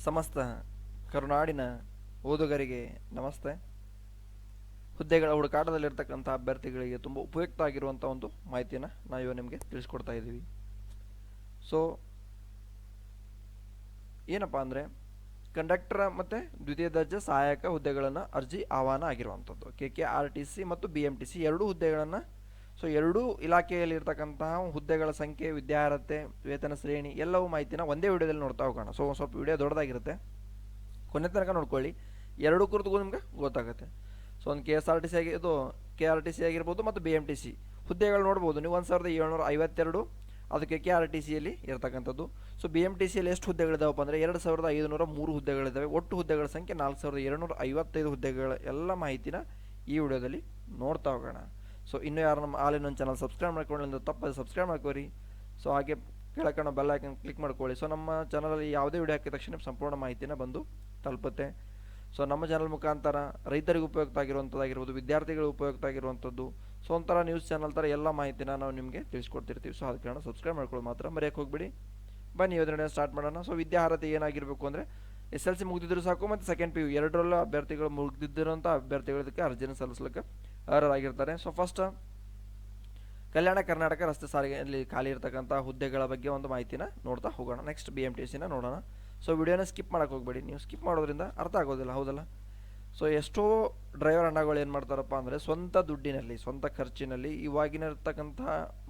ಸಮಸ್ತ ಕರುನಾಡಿನ ಓದುಗರಿಗೆ ನಮಸ್ತೆ. ಹುದ್ದೆಗಳ ಹುಡುಕಾಟದಲ್ಲಿರ್ತಕ್ಕಂಥ ಅಭ್ಯರ್ಥಿಗಳಿಗೆ ತುಂಬ ಉಪಯುಕ್ತ ಆಗಿರುವಂಥ ಒಂದು ಮಾಹಿತಿಯನ್ನು ನಾವು ನಿಮಗೆ ತಿಳಿಸ್ಕೊಡ್ತಾ ಇದ್ದೀವಿ. ಸೊ ಏನಪ್ಪ ಅಂದರೆ ಕಂಡಕ್ಟರ್ ಮತ್ತು ದ್ವಿತೀಯ ದರ್ಜೆ ಸಹಾಯಕ ಹುದ್ದೆಗಳನ್ನು ಅರ್ಜಿ ಆಹ್ವಾನ ಆಗಿರುವಂಥದ್ದು KKRTC ಮತ್ತು BMTC ಎರಡೂ ಹುದ್ದೆಗಳನ್ನು. ಸೊ ಎರಡೂ ಇಲಾಖೆಯಲ್ಲಿರ್ತಕ್ಕಂತಹ ಹುದ್ದೆಗಳ ಸಂಖ್ಯೆ, ವಿದ್ಯಾರ್ಹತೆ, ವೇತನ ಶ್ರೇಣಿ ಎಲ್ಲವೂ ಮಾಹಿತಿನ ಒಂದೇ ವಿಡಿಯೋದಲ್ಲಿ ನೋಡ್ತಾ ಹೋಗೋಣ. ಸೊ ಸ್ವಲ್ಪ ವಿಡಿಯೋ ದೊಡ್ಡದಾಗಿರುತ್ತೆ, ಕೊನೆ ತನಕ ನೋಡ್ಕೊಳ್ಳಿ, ಎರಡೂ ಕುರಿತು ನಿಮ್ಗೆ ಗೊತ್ತಾಗುತ್ತೆ. ಸೊ ಒಂದು KRTC ಆಗಿರ್ಬೋದು ಮತ್ತು BMTC ಹುದ್ದೆಗಳು ನೋಡ್ಬೋದು ನೀವು. 1752 ಅದು KRTCಯಲ್ಲಿ ಇರತಕ್ಕಂಥದ್ದು. ಸೊ BMTCಯಲ್ಲಿ ಎಷ್ಟು ಹುದ್ದೆಗಳಿದಾವಪ್ಪ ಅಂದರೆ 2503 ಹುದ್ದೆಗಳಿದ್ದಾವೆ. ಒಟ್ಟು ಹುದ್ದೆಗಳ ಸಂಖ್ಯೆ 4255 ಹುದ್ದೆಗಳ ಎಲ್ಲ ಮಾಹಿತಿನ ಈ ವಿಡಿಯೋದಲ್ಲಿ ನೋಡ್ತಾ ಹೋಗೋಣ. ಸೊ ಇನ್ನೂ ಯಾರು ನಮ್ಮ ಆಲ್ ಚಾನಲ್ ಸಬ್ಸ್ಕ್ರೈಬ್ ಮಾಡ್ಕೊಳ್ಳಿ, ತಪ್ಪದೆ ಸಬ್ಸ್ಕ್ರೈಬ್ ಮಾಡ್ಕೋರಿ. ಸೊ ಹಾಗೆ ಕೆಳಕಣ ಬೆಲ್ ಐಕನ್ ಕ್ಲಿಕ್ ಮಾಡ್ಕೊಳ್ಳಿ. ಸೊ ನಮ್ಮ ಚಾನಲಲ್ಲಿ ಯಾವುದೇ ವಿಡಿಯೋ ಹಾಕಿದ ತಕ್ಷಣ ಸಂಪೂರ್ಣ ಮಾಹಿತಿನ ಬಂದು ತಲುಪುತ್ತೆ. ಸೊ ನಮ್ಮ ಚಾನಲ್ ಮುಖಾಂತರ ರೈತರಿಗೆ ಉಪಯುಕ್ತ ಆಗಿರುವಂಥದ್ದಾಗಿರ್ಬೋದು, ವಿದ್ಯಾರ್ಥಿಗಳಿಗೆ ಉಪಯುಕ್ತ ಆಗಿರುವಂಥದ್ದು, ಸೊ ಒಂಥರ ನ್ಯೂಸ್ ಚಾನಲ್ ಥರ ಎಲ್ಲ ಮಾಹಿತಿನ ನಾವು ನಿಮಗೆ ತಿಳಿಸ್ಕೊಡ್ತಿರ್ತೀವಿ. ಸೊ ಅದಕ್ಕೆ ಕಾರಣ ಸಬ್ಸ್ಕ್ರೈಬ್ ಮಾಡ್ಕೊಳ್ಳಿ ಮಾತ್ರ ಮರೆಯೋಕ್ಕೆ ಹೋಗ್ಬಿಡಿ. ಬನ್ನಿ ಯೋಜನೆ ಸ್ಟಾರ್ಟ್ ಮಾಡೋಣ. ಸೊ ವಿದ್ಯಾರ್ಹತೆ ಏನಾಗಿರಬೇಕು ಅಂದರೆ SLC ಮುಗಿದಿದ್ರು ಸಾಕು, ಮತ್ತು ಸೆಕೆಂಡ್ PU ಎರಡರಲ್ಲೂ ಅಭ್ಯರ್ಥಿಗಳು ಮುಗಿದಿರೋಂಥ ಅಭ್ಯರ್ಥಿಗಳು ಇದಕ್ಕೆ ಅರ್ಜಿನ ಸಲ್ಲಿಸಲಿಕ್ಕೆ ಅರ್ಹರಾಗಿರ್ತಾರೆ. ಸೊ ಫಸ್ಟ್ ಕಲ್ಯಾಣ ಕರ್ನಾಟಕ ರಸ್ತೆ ಸಾರಿಗೆಯಲ್ಲಿ ಖಾಲಿ ಇರತಕ್ಕಂಥ ಹುದ್ದೆಗಳ ಬಗ್ಗೆ ಒಂದು ಮಾಹಿತಿನ ನೋಡ್ತಾ ಹೋಗೋಣ. ನೆಕ್ಸ್ಟ್ BMTCನ ನೋಡೋಣ. ಸೊ ವಿಡಿಯೋನ ಸ್ಕಿಪ್ ಮಾಡೋಕ್ಕೆ ಹೋಗ್ಬೇಡಿ, ನೀವು ಸ್ಕಿಪ್ ಮಾಡೋದ್ರಿಂದ ಅರ್ಥ ಆಗೋದಿಲ್ಲ, ಹೌದಲ್ಲ. ಸೊ ಎಷ್ಟೋ ಡ್ರೈವರ್ ಅಣ್ಣಗಳು ಏನು ಮಾಡ್ತಾರಪ್ಪ ಅಂದರೆ ಸ್ವಂತ ದುಡ್ಡಿನಲ್ಲಿ, ಸ್ವಂತ ಖರ್ಚಿನಲ್ಲಿ ಇವಾಗಿನ ಇರ್ತಕ್ಕಂಥ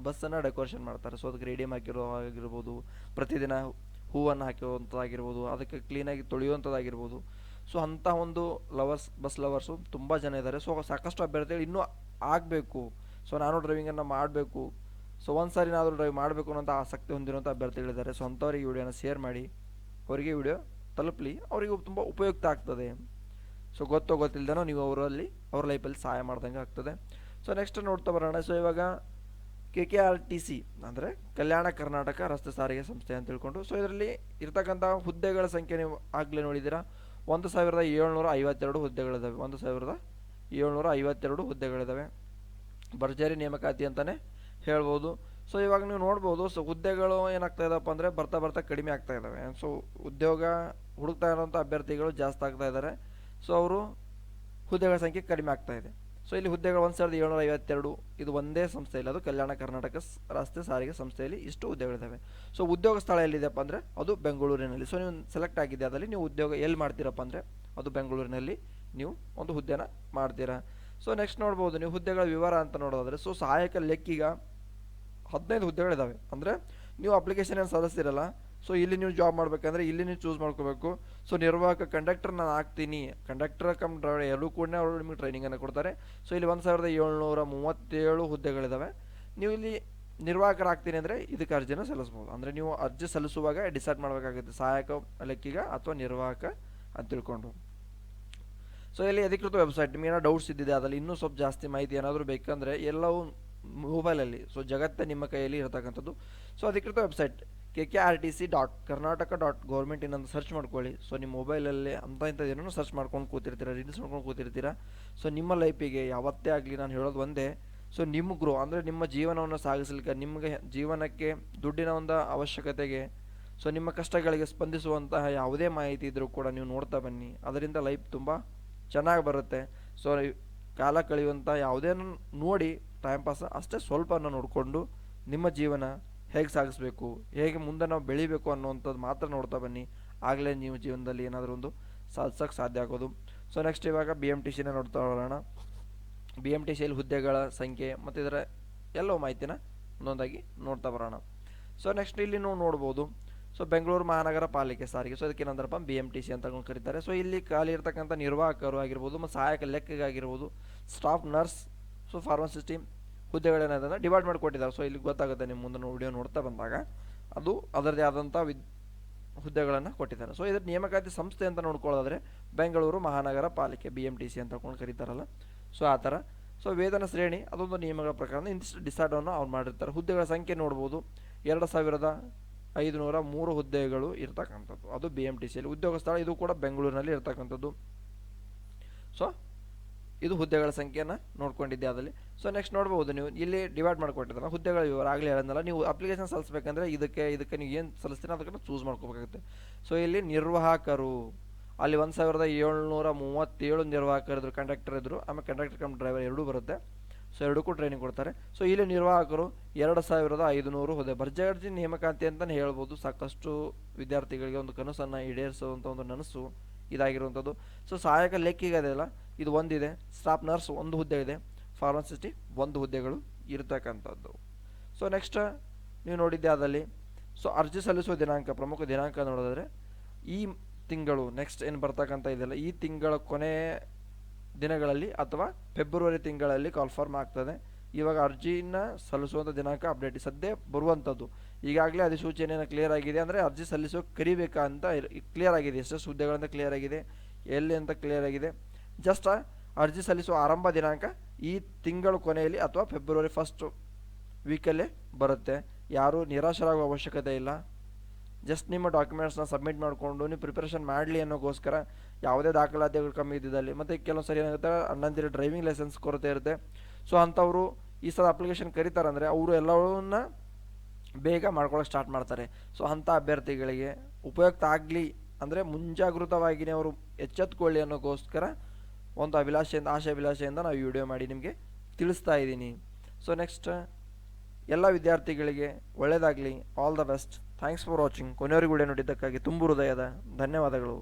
ಬಸ್ಸನ್ನು ಡೆಕೋರೇಷನ್ ಮಾಡ್ತಾರೆ. ಸೊ ಅದಕ್ಕೆ ರೇಡಿಯಂ ಹಾಕಿರೋ ಆಗಿರ್ಬೋದು, ಪ್ರತಿದಿನ ಹೂವನ್ನು ಹಾಕಿರುವಂಥದ್ದಾಗಿರ್ಬೋದು, ಅದಕ್ಕೆ ಕ್ಲೀನಾಗಿ ತೊಳೆಯುವಂಥದ್ದಾಗಿರ್ಬೋದು. ಸೊ ಅಂಥ ಒಂದು ಬಸ್ ಲವರ್ಸು ತುಂಬ ಜನ ಇದ್ದಾರೆ. ಸೊ ಸಾಕಷ್ಟು ಅಭ್ಯರ್ಥಿಗಳು ಇನ್ನೂ ಆಗಬೇಕು, ಸೊ ನಾನು ಡ್ರೈವಿಂಗನ್ನು ಮಾಡಬೇಕು, ಸೊ ಒಂದು ಸಾರಿನಾದರೂ ಡ್ರೈವ್ ಮಾಡಬೇಕು ಅನ್ನೋಂಥ ಆಸಕ್ತಿ ಹೊಂದಿರುವಂಥ ಅಭ್ಯರ್ಥಿಗಳಿದ್ದಾರೆ. ಸೊ ಅಂಥವ್ರಿಗೆ ವಿಡಿಯೋನ ಶೇರ್ ಮಾಡಿ, ಅವರಿಗೆ ವಿಡಿಯೋ ತಲುಪಲಿ, ಅವರಿಗೂ ತುಂಬ ಉಪಯುಕ್ತ ಆಗ್ತದೆ. ಸೊ ಗೊತ್ತಿಲ್ಲದೇನೋ ನೀವು ಅವ್ರ ಲೈಫಲ್ಲಿ ಸಹಾಯ ಮಾಡ್ದಂಗೆ ಆಗ್ತದೆ. ಸೊ ನೆಕ್ಸ್ಟ್ ನೋಡ್ತಾ ಬರೋಣ. ಸೊ ಇವಾಗ KKRTC ಅಂದರೆ ಕಲ್ಯಾಣ ಕರ್ನಾಟಕ ರಸ್ತೆ ಸಾರಿಗೆ ಸಂಸ್ಥೆ ಅಂತ ತಿಳ್ಕೊಂಡು, ಸೊ ಇದರಲ್ಲಿ ಇರ್ತಕ್ಕಂಥ ಹುದ್ದೆಗಳ ಸಂಖ್ಯೆ ನೀವು ಆಗಲೇ ನೋಡಿದ್ದೀರಾ, 1752 ಹುದ್ದೆಗಳಿದ್ದಾವೆ. 1752 ಹುದ್ದೆಗಳಿದ್ದಾವೆ. ಭರ್ಜರಿ ನೇಮಕಾತಿ ಅಂತಲೇ ಹೇಳ್ಬೋದು. ಸೊ ಇವಾಗ ನೀವು ನೋಡ್ಬೋದು, ಸೊ ಹುದ್ದೆಗಳು ಏನಾಗ್ತಾ ಇದ್ದಪ್ಪ ಅಂದರೆ ಬರ್ತಾ ಕಡಿಮೆ ಆಗ್ತಾ ಇದ್ದಾವೆ. ಸೊ ಉದ್ಯೋಗ ಹುಡುಕ್ತಾ ಇರೋಂಥ ಅಭ್ಯರ್ಥಿಗಳು ಜಾಸ್ತಿ ಆಗ್ತಾ ಇದ್ದಾರೆ. ಸೊ ಅವರು ಹುದ್ದೆಗಳ ಸಂಖ್ಯೆ ಕಡಿಮೆ ಆಗ್ತಾ ಇದೆ. ಸೊ ಇಲ್ಲಿ ಹುದ್ದೆಗಳು 1752 ಇದು ಒಂದೇ ಸಂಸ್ಥೆಯಲ್ಲಿ, ಅದು ಕಲ್ಯಾಣ ಕರ್ನಾಟಕ ರಸ್ತೆ ಸಾರಿಗೆ ಸಂಸ್ಥೆಯಲ್ಲಿ ಇಷ್ಟು ಹುದ್ದೆಗಳಿದ್ದಾವೆ. ಸೊ ಉದ್ಯೋಗ ಸ್ಥಳ ಎಲ್ಲಿದೆಯಪ್ಪ ಅಂದರೆ ಅದು ಬೆಂಗಳೂರಿನಲ್ಲಿ. ಸೊ ನೀವು ಸೆಲೆಕ್ಟ್ ಆಗಿದೆ ಅದರಲ್ಲಿ ನೀವು ಉದ್ಯೋಗ ಎಲ್ಲಿ ಮಾಡ್ತೀರಪ್ಪ ಅಂದರೆ ಅದು ಬೆಂಗಳೂರಿನಲ್ಲಿ ನೀವು ಒಂದು ಹುದ್ದೆನ ಮಾಡ್ತೀರಾ. ಸೊ ನೆಕ್ಸ್ಟ್ ನೋಡ್ಬೋದು ನೀವು ಹುದ್ದೆಗಳ ವಿವರ ಅಂತ ನೋಡೋದಾದರೆ, ಸೊ ಸಹಾಯಕ ಲೆಕ್ಕಿಗ 15 ಹುದ್ದೆಗಳಿದ್ದಾವೆ. ಅಂದರೆ ನೀವು ಅಪ್ಲಿಕೇಶನ್ ಏನು ಸಲ್ಲಿಸ್ತಿರಲ್ಲ, ಸೊ ಇಲ್ಲಿ ನೀವು ಜಾಬ್ ಮಾಡಬೇಕಂದ್ರೆ ಇಲ್ಲಿ ನೀವು ಚೂಸ್ ಮಾಡ್ಕೋಬೇಕು. ಸೊ ನಿರ್ವಾಹಕ ಕಂಡಕ್ಟರ್ ನಾನು ಆಗ್ತೀನಿ, ಕಂಡಕ್ಟರ್ ಕಮ್ ಡ್ರೈವರ್ ಎರಡೂ ಕೂಡ ಅವರು ನಿಮಗೆ ಟ್ರೈನಿಂಗನ್ನು ಕೊಡ್ತಾರೆ. ಸೊ ಇಲ್ಲಿ 1737 ಹುದ್ದೆಗಳಿದ್ದಾವೆ. ನೀವು ಇಲ್ಲಿ ನಿರ್ವಾಹಕರಾಗ್ತೀನಿ ಅಂದರೆ ಇದಕ್ಕೆ ಅರ್ಜಿನ ಸಲ್ಲಿಸ್ಬೋದು. ಅಂದರೆ ನೀವು ಅರ್ಜಿ ಸಲ್ಲಿಸುವಾಗ ಡಿಸೈಡ್ ಮಾಡಬೇಕಾಗುತ್ತೆ ಸಹಾಯಕ ಲೆಕ್ಕಿಗ ಅಥವಾ ನಿರ್ವಾಹಕ ಅಂತ ತಿಳ್ಕೊಂಡು. ಸೊ ಇಲ್ಲಿ ಅಧಿಕೃತ ವೆಬ್ಸೈಟ್, ನಿಮಗೆ ಏನೋ ಡೌಟ್ಸ್ ಇದ್ದಿದೆ ಅದರಲ್ಲಿ ಇನ್ನೂ ಸ್ವಲ್ಪ ಜಾಸ್ತಿ ಮಾಹಿತಿ ಏನಾದರೂ ಬೇಕಂದರೆ ಎಲ್ಲವೂ ಮೊಬೈಲಲ್ಲಿ, ಸೊ ಜಗತ್ತೇ ನಿಮ್ಮ ಕೈಯಲ್ಲಿ ಇರತಕ್ಕಂಥದ್ದು. ಸೊ ಅಧಿಕೃತ ವೆಬ್ಸೈಟ್ KKRTC.Karnataka.Government ಇನ್ನೊಂದು ಸರ್ಚ್ ಮಾಡ್ಕೊಳ್ಳಿ. ಸೊ ನಿಮ್ಮ ಮೊಬೈಲಲ್ಲಿ ಇಂಥದ್ದೇನೋ ಸರ್ಚ್ ಮಾಡ್ಕೊಂಡು ಕೂತಿರ್ತೀರ, ರೀಲ್ಸ್ ಮಾಡ್ಕೊಂಡು ಕೂತಿರ್ತೀರ. ಸೊ ನಿಮ್ಮ ಲೈಫಿಗೆ ಯಾವತ್ತೇ ಆಗಲಿ ನಾನು ಹೇಳೋದು ಒಂದೇ, ಸೊ ನಿಮ್ಮ ಗ್ರೋ ಅಂದರೆ ನಿಮ್ಮ ಜೀವನವನ್ನು ಸಾಗಿಸಲಿಕ್ಕೆ, ನಿಮಗೆ ಜೀವನಕ್ಕೆ ದುಡ್ಡಿನ ಒಂದು ಅವಶ್ಯಕತೆಗೆ, ಸೊ ನಿಮ್ಮ ಕಷ್ಟಗಳಿಗೆ ಸ್ಪಂದಿಸುವಂತಹ ಯಾವುದೇ ಮಾಹಿತಿ ಇದ್ದರೂ ಕೂಡ ನೀವು ನೋಡ್ತಾ ಬನ್ನಿ. ಅದರಿಂದ ಲೈಫ್ ತುಂಬ ಚೆನ್ನಾಗಿ ಬರುತ್ತೆ. ಸೊ ಕಾಲ ಕಳೆಯುವಂಥ ಯಾವುದೇನು ನೋಡಿ ಟೈಮ್ ಪಾಸ್ ಅಷ್ಟೇ ಸ್ವಲ್ಪನ ನೋಡಿಕೊಂಡು ನಿಮ್ಮ ಜೀವನ ಹೇಗೆ ಸಾಗಿಸ್ಬೇಕು, ಹೇಗೆ ಮುಂದೆ ನಾವು ಬೆಳಿಬೇಕು ಅನ್ನೋವಂಥದ್ದು ಮಾತ್ರ ನೋಡ್ತಾ ಬನ್ನಿ. ಆಗಲೇ ನೀವು ಜೀವನದಲ್ಲಿ ಏನಾದರೂ ಒಂದು ಸಾಧಿಸೋಕ್ಕೆ ಸಾಧ್ಯ ಆಗೋದು. ಸೊ ನೆಕ್ಸ್ಟ್ ಇವಾಗ BMTCನ ನೋಡ್ತಾ ಬರೋಣ. BMTCಯಲ್ಲಿ ಹುದ್ದೆಗಳ ಸಂಖ್ಯೆ ಮತ್ತು ಇದರ ಎಲ್ಲವೂ ಮಾಹಿತಿನ ಒಂದೊಂದಾಗಿ ನೋಡ್ತಾ ಬರೋಣ. ಸೊ ನೆಕ್ಸ್ಟ್ ಇಲ್ಲಿ ನೀವು ನೋಡ್ಬೋದು, ಸೊ ಬೆಂಗಳೂರು ಮಹಾನಗರ ಪಾಲಿಕೆ ಸಾರಿಗೆ, ಸೊ ಅದಕ್ಕೆ ಏನಂದ್ರಪ್ಪ BMTC ಅಂತ ಕರೀತಾರೆ. ಸೊ ಇಲ್ಲಿ ಖಾಲಿ ಇರ್ತಕ್ಕಂಥ ನಿರ್ವಾಹಕರು ಆಗಿರ್ಬೋದು ಮತ್ತು ಸಹಾಯಕ ಲೆಕ್ಕಿಗಾಗಿರ್ಬೋದು, ಸ್ಟಾಫ್ ನರ್ಸ್, ಸೊ ಫಾರ್ಮಸಿಸ್ಟ್ ಹುದ್ದೆಗಳೇನಾದ್ರೆ ಡಿವೈಡ್ ಮಾಡಿ ಕೊಟ್ಟಿದ್ದಾರೆ. ಸೊ ಇಲ್ಲಿ ಗೊತ್ತಾಗುತ್ತೆ ನಿಮ್ಮ ಮುಂದೆ ವಿಡಿಯೋ ನೋಡ್ತಾ ಬಂದಾಗ, ಅದು ಅದರದೇ ಆದಂಥ ಹುದ್ದೆಗಳನ್ನು ಕೊಟ್ಟಿದ್ದಾರೆ. ಸೊ ಇದರ ನೇಮಕಾತಿ ಸಂಸ್ಥೆ ಅಂತ ನೋಡ್ಕೊಳ್ಳೋದಾದರೆ ಬೆಂಗಳೂರು ಮಹಾನಗರ ಪಾಲಿಕೆ BMTC ಅಂತ ಕರೀತಾರಲ್ಲ, ಸೊ ಆ ಥರ. ಸೊ ವೇತನ ಶ್ರೇಣಿ ಅದೊಂದು ನಿಯಮಗಳ ಪ್ರಕಾರ ಇಂತಿಷ್ಟು ಡಿಸೈಡನ್ನು ಅವ್ರು ಮಾಡಿರ್ತಾರೆ. ಹುದ್ದೆಗಳ ಸಂಖ್ಯೆ ನೋಡ್ಬೋದು, 2503 ಹುದ್ದೆಗಳು ಇರ್ತಕ್ಕಂಥದ್ದು, ಅದು BMTCಯಲ್ಲಿ. ಉದ್ಯೋಗ ಸ್ಥಳ ಇದು ಕೂಡ ಬೆಂಗಳೂರಿನಲ್ಲಿ ಇರ್ತಕ್ಕಂಥದ್ದು. ಸೊ ಇದು ಹುದ್ದೆಗಳ ಸಂಖ್ಯೆಯನ್ನು ನೋಡ್ಕೊಂಡಿದ್ದೆ ಅದರಲ್ಲಿ. ಸೊ ನೆಕ್ಸ್ಟ್ ನೋಡ್ಬೋದು ನೀವು ಇಲ್ಲಿ ಡಿವೈಡ್ ಮಾಡಿಕೊಟ್ಟಿದ್ದಾರೆ ಹುದ್ದೆಗಳ ವಿವರ ಆಗಲೇ ಹೇಳಿದ್ನಲ್ಲ. ನೀವು ಅಪ್ಲಿಕೇಶನ್ ಸಲ್ಲಿಸಬೇಕಂದ್ರೆ ಇದಕ್ಕೆ ನೀವು ಏನು ಸಲ್ಲಿಸ್ತೀರ ಅದಕ್ಕೆ ಚೂಸ್ ಮಾಡ್ಕೋಬೇಕಾಗುತ್ತೆ. ಸೊ ಇಲ್ಲಿ ನಿರ್ವಾಹಕರು ಅಲ್ಲಿ 1737 ನಿರ್ವಾಹಕರಿದ್ರು, ಕಂಡಕ್ಟರ್ ಇದ್ದರು, ಆಮೇಲೆ ಕಂಡಕ್ಟರ್ ಕಮ್ ಡ್ರೈವರ್ ಎರಡೂ ಬರುತ್ತೆ. ಸೊ ಎರಡಕ್ಕೂ ಟ್ರೈನಿಂಗ್ ಕೊಡ್ತಾರೆ. ಸೊ ಇಲ್ಲಿ ನಿರ್ವಾಹಕರು 2500 ಹುದ್ದೆ. ಭರ್ಜಿ ನೇಮಕಾತಿ ಅಂತಲೇ ಹೇಳ್ಬೋದು. ಸಾಕಷ್ಟು ವಿದ್ಯಾರ್ಥಿಗಳಿಗೆ ಒಂದು ಕನಸನ್ನು ಈಡೇರಿಸುವಂಥ ಒಂದು ನನಸು ಇದಾಗಿರುವಂಥದ್ದು. ಸೊ ಸಹಾಯಕ ಲೆಕ್ಕಿಗ ಇದೆಯಲ್ಲ, ಇದು ಒಂದಿದೆ. ಸ್ಟಾಫ್ ನರ್ಸ್ ಒಂದು ಹುದ್ದೆ ಇದೆ. ಫಾರ್ಮಸಿಸ್ಟ್ ಒಂದು ಹುದ್ದೆಗಳು ಇರತಕ್ಕಂಥದ್ದು. ಸೊ ನೆಕ್ಸ್ಟ್ ನೀವು ನೋಡಿದ್ದೆ ಅದಲ್ಲಿ ಸೊ ಅರ್ಜಿ ಸಲ್ಲಿಸುವ ದಿನಾಂಕ, ಪ್ರಮುಖ ದಿನಾಂಕ ನೋಡಿದ್ರೆ ಈ ತಿಂಗಳು ನೆಕ್ಸ್ಟ್ ಏನು ಬರ್ತಕ್ಕಂಥ ಇದೆಯಲ್ಲ, ಈ ತಿಂಗಳ ಕೊನೆ ದಿನಗಳಲ್ಲಿ ಅಥವಾ ಫೆಬ್ರವರಿ ತಿಂಗಳಲ್ಲಿ ಕಾಲ್ಫಾರ್ಮ್ ಆಗ್ತದೆ. ಇವಾಗ ಅರ್ಜಿನ ಸಲ್ಲಿಸುವಂಥ ದಿನಾಂಕ ಅಪ್ಡೇಟ್ ಸದ್ಯ ಬರುವಂಥದ್ದು. ಈಗಾಗಲೇ ಅಧಿಸೂಚನೆಯನ್ನು ಕ್ಲಿಯರ್ ಆಗಿದೆ, ಅಂದರೆ ಅರ್ಜಿ ಸಲ್ಲಿಸೋ ಕರಿಬೇಕಾ ಅಂತ ಕ್ಲಿಯರ್ ಆಗಿದೆ. ಎಷ್ಟೆಷ್ಟು ಹುದ್ದೆಗಳಿಂದ ಕ್ಲಿಯರ್ ಆಗಿದೆ, ಎಲ್ಲಿ ಅಂತ ಕ್ಲಿಯರ್ ಆಗಿದೆ. ಜಸ್ಟ್ ಅರ್ಜಿ ಸಲ್ಲಿಸುವ ಆರಂಭ ದಿನಾಂಕ ಈ ತಿಂಗಳ ಕೊನೆಯಲ್ಲಿ ಅಥವಾ ಫೆಬ್ರವರಿ ಫಸ್ಟ್ ವೀಕಲ್ಲೇ ಬರುತ್ತೆ. ಯಾರೂ ನಿರಾಶರಾಗುವ ಅವಶ್ಯಕತೆ ಇಲ್ಲ. ಜಸ್ಟ್ ನಿಮ್ಮ ಡಾಕ್ಯುಮೆಂಟ್ಸ್ನ ಸಬ್ಮಿಟ್ ಮಾಡಿಕೊಂಡು ನೀವು ಪ್ರಿಪ್ರೇಷನ್ ಮಾಡಲಿ ಅನ್ನೋಗೋಸ್ಕರ ಯಾವುದೇ ದಾಖಲಾತಿಗಳು ಕಮ್ಮಿ ಇದ್ದಿದ್ದಲ್ಲಿ, ಮತ್ತು ಕೆಲವೊಂದು ಸರಿ ಏನಾಗುತ್ತೆ ಅಣ್ಣಂದಿರ ಡ್ರೈವಿಂಗ್ ಲೈಸೆನ್ಸ್ ಕೊರತೆ ಇರುತ್ತೆ. ಸೊ ಅಂಥವರು ಈ ಸಲ ಅಪ್ಲಿಕೇಶನ್ ಕರೀತಾರಂದರೆ ಅವರು ಎಲ್ಲವನ್ನ ಬೇಗ ಮಾಡ್ಕೊಳ್ಳೋಕೆ ಸ್ಟಾರ್ಟ್ ಮಾಡ್ತಾರೆ. ಸೊ ಅಂಥ ಅಭ್ಯರ್ಥಿಗಳಿಗೆ ಉಪಯುಕ್ತ ಆಗಲಿ ಅಂದರೆ ಮುಂಜಾಗೃತವಾಗಿಯೇ ಅವರು ಎಚ್ಚೆತ್ಕೊಳ್ಳಿ ಅನ್ನೋಕ್ಕೋಸ್ಕರ ಒಂದು ಆಶಾಭಿಲಾಷೆಯಿಂದ ನಾವು ಈ ವಿಡಿಯೋ ಮಾಡಿ ನಿಮಗೆ ತಿಳಿಸ್ತಾ ಇದ್ದೀನಿ. ಸೊ ನೆಕ್ಸ್ಟ್ ಎಲ್ಲ ವಿದ್ಯಾರ್ಥಿಗಳಿಗೆ ಒಳ್ಳೆಯದಾಗಲಿ. All the best. Thanks for watching. ಕೊನೆಯವರೆಗೂ ವಿಡಿಯೋ ನೋಡಿದ್ದಕ್ಕಾಗಿ ತುಂಬ ಹೃದಯದ ಧನ್ಯವಾದಗಳು.